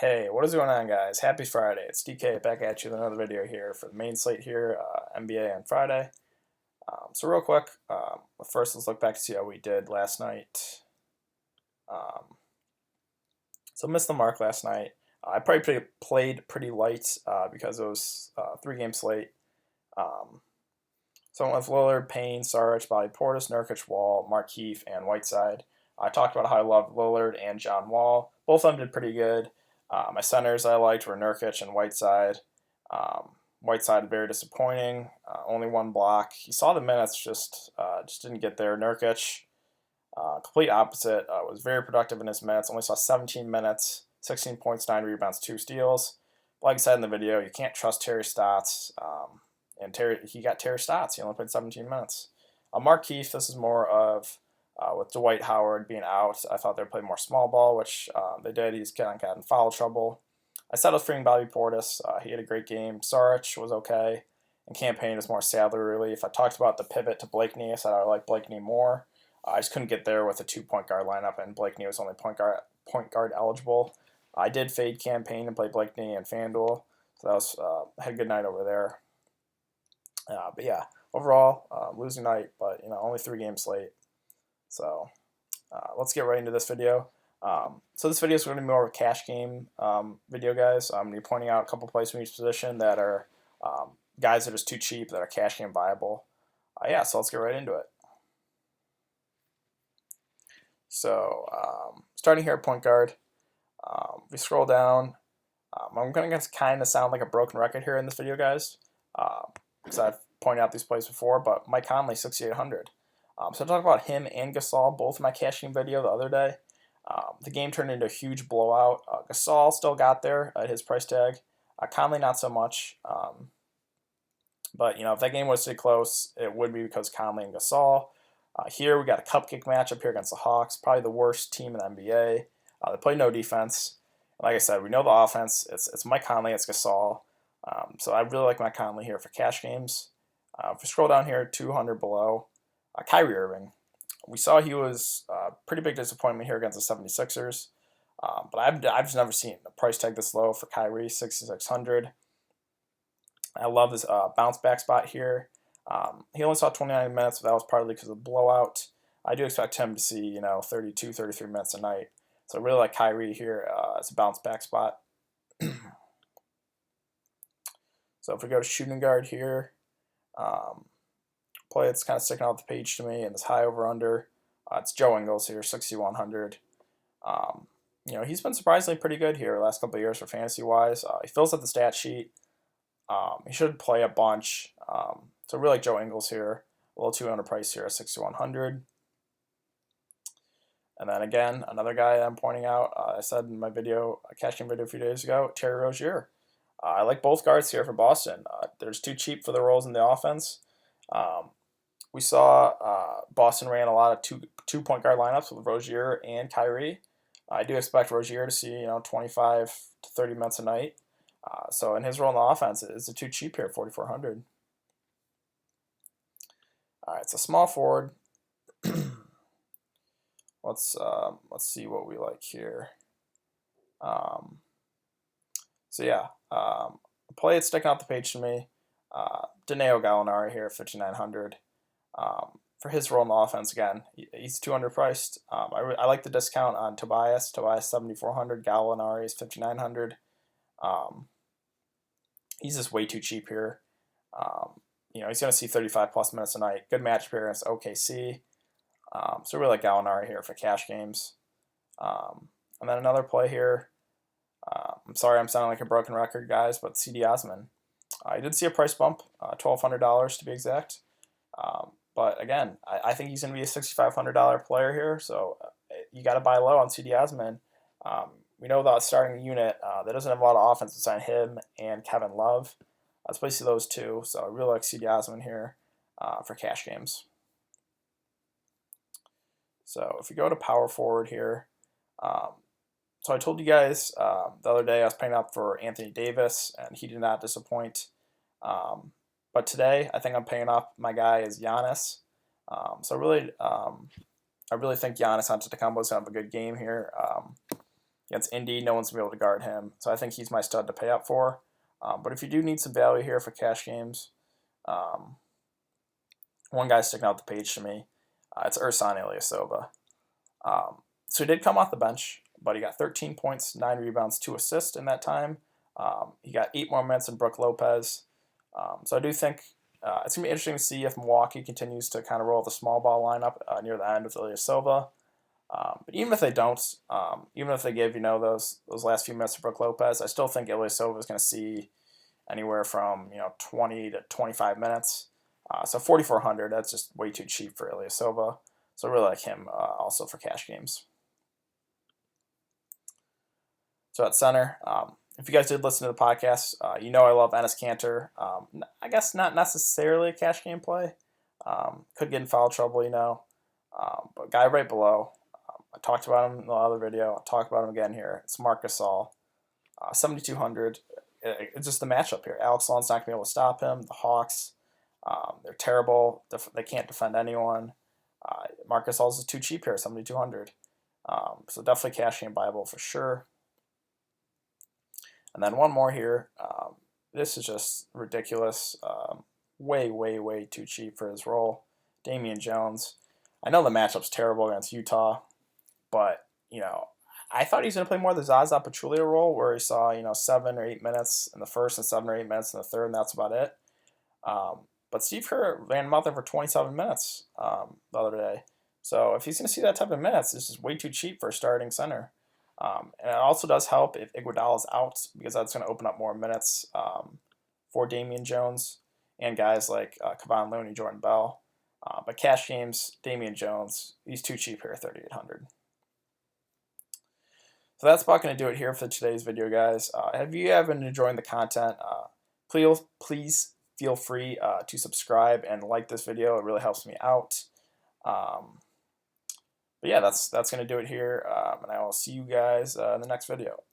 Hey, what is going on, guys? Happy Friday. It's DK back at you with another video here for the main slate here, NBA on Friday. So real quick, first let's look back to see how we did last night. So missed the mark last night. I probably played pretty light because it was 3-game slate. So I went with Lillard, Payne, Saric, Bobby Portis, Nurkic, Wall, Markieff, and Whiteside. I talked about how I loved Lillard and John Wall. Both of them did pretty good. My centers I liked were Nurkic and Whiteside. Whiteside very disappointing. Only one block. He saw the minutes, just didn't get there. Nurkic, complete opposite. Was very productive in his minutes. Only saw 17 minutes, 16 points, 9 rebounds, 2 steals. Like I said in the video, you can't trust Terry Stotts. And he got Terry Stotts. He only played 17 minutes. Markieff, this is more of with Dwight Howard being out. I thought they'd play more small ball, which they did. He's kind of got in foul trouble. I said I was freeing Bobby Portis. He had a great game. Saric was okay. And Campaign was more salary relief. I talked about the pivot to Blakeney. I said I like Blakeney more. I just couldn't get there with a 2-point guard lineup, and Blakeney was only point guard eligible. I did fade Campaign and play Blakeney and FanDuel. So that was had a good night over there. But yeah, overall, losing night, but only 3-game slate. So let's get right into this video. So this video is going to be more of a cash game video, guys. I'm going to be pointing out a couple plays from each position that are guys that are just too cheap that are cash game viable. Yeah, so let's get right into it. So starting here at point guard, if we scroll down, I'm going to kind of sound like a broken record here in this video, guys, because I've pointed out these plays before, but Mike Conley, 6,800. So I talked about him and Gasol both in my cash game video the other day. The game turned into a huge blowout. Gasol still got there at his price tag. Conley not so much. But if that game was to stay close, it would be because Conley and Gasol. Here we got a cupcake matchup here against the Hawks, probably the worst team in the NBA. They play no defense. Like I said, we know the offense. It's Mike Conley, it's Gasol. So I really like Mike Conley here for cash games. If we scroll down here, 200 below, Kyrie Irving. We saw he was a pretty big disappointment here against the 76ers. But I've just never seen a price tag this low for Kyrie, 6,600. I love this bounce back spot here. He only saw 29 minutes, but that was partly because of the blowout. I do expect him to see 32, 33 minutes a night. So I really like Kyrie here as a bounce back spot. So if we go to shooting guard here, play that's kind of sticking out the page to me, and this high over under, it's Joe Ingles here, 6,100. He's been surprisingly pretty good here the last couple of years for fantasy wise. He fills up the stat sheet. He should play a bunch. So really like Joe Ingles here, a little too underpriced here at 6,100. And then again, another guy that I'm pointing out, I said in my video, a cash game video a few days ago, Terry Rozier. I like both guards here for Boston. They're just too cheap for the roles in the offense. We saw Boston ran a lot of two-point guard lineups with Rozier and Kyrie. I do expect Rozier to see 25 to 30 minutes a night. So in his role in the offense, it's too cheap here, 4,400. All right, so small forward. Let's see what we like here. So yeah, play it's sticking out the page to me. Danilo Gallinari here, 5,900. For his role in the offense, again, he's 200 priced. I like the discount on Tobias. Tobias 7,400. Gallinari is 5,900. He's just way too cheap here. He's going to see 35 plus minutes a night. Good match appearance, OKC. So really like Gallinari here for cash games. And then another play here. I'm sorry I'm sounding like a broken record, guys, but CD Osman. I did see a price bump, $1,200 to be exact. But again, I think he's going to be a $6,500 player here, so you got to buy low on CD Osman. We know that starting unit that doesn't have a lot of offense beside him and Kevin Love. Let's play those two, so I really like CD Osman here for cash games. So if we go to power forward here, so I told you guys the other day I was paying up for Anthony Davis, and he did not disappoint. But today I think I'm paying up. My guy is Giannis. So I really think Giannis Antetokounmpo is going to have a good game here. Against Indy, no one's going to be able to guard him. So I think he's my stud to pay up for. But if you do need some value here for cash games, one guy's sticking out the page to me. It's Ersan Ilyasova. So he did come off the bench, but he got 13 points, 9 rebounds, 2 assists in that time. He got 8 more minutes than Brook Lopez. So I do think it's going to be interesting to see if Milwaukee continues to kind of roll the small ball lineup near the end with Ilyasova. But even if they don't, even if they give those last few minutes to Brook Lopez, I still think Ilyasova is going to see anywhere from 20 to 25 minutes. So 4,400, that's just way too cheap for Ilyasova. So I really like him also for cash games. So at center, if you guys did listen to the podcast, I love Enes Kanter. I guess not necessarily a cash game play. Could get in foul trouble, but guy right below. I talked about him in the other video. I'll talk about him again here. It's Marc Gasol, 7,200. It's just the matchup here. Alex Lon's not going to be able to stop him. The Hawks, they're terrible. They can't defend anyone. Marc Gasol's is too cheap here, 7,200. So definitely cash game viable for sure. And then one more here. This is just ridiculous. Way, way, way too cheap for his role. Damian Jones. I know the matchup's terrible against Utah, but, I thought he was going to play more the Zaza Pachulia role where he saw, 7 or 8 minutes in the first and 7 or 8 minutes in the third, and that's about it. But Steve Kerr ran him out there for 27 minutes the other day. So if he's going to see that type of minutes, this is way too cheap for a starting center. And it also does help if Iguodala's out because that's going to open up more minutes for Damian Jones and guys like Kevon Looney, Jordan Bell. But cash games, Damian Jones, he's too cheap here, 3,800. So that's about going to do it here for today's video, guys. If you have been enjoying the content, please feel free to subscribe and like this video. It really helps me out. But yeah, that's going to do it here, and I will see you guys in the next video.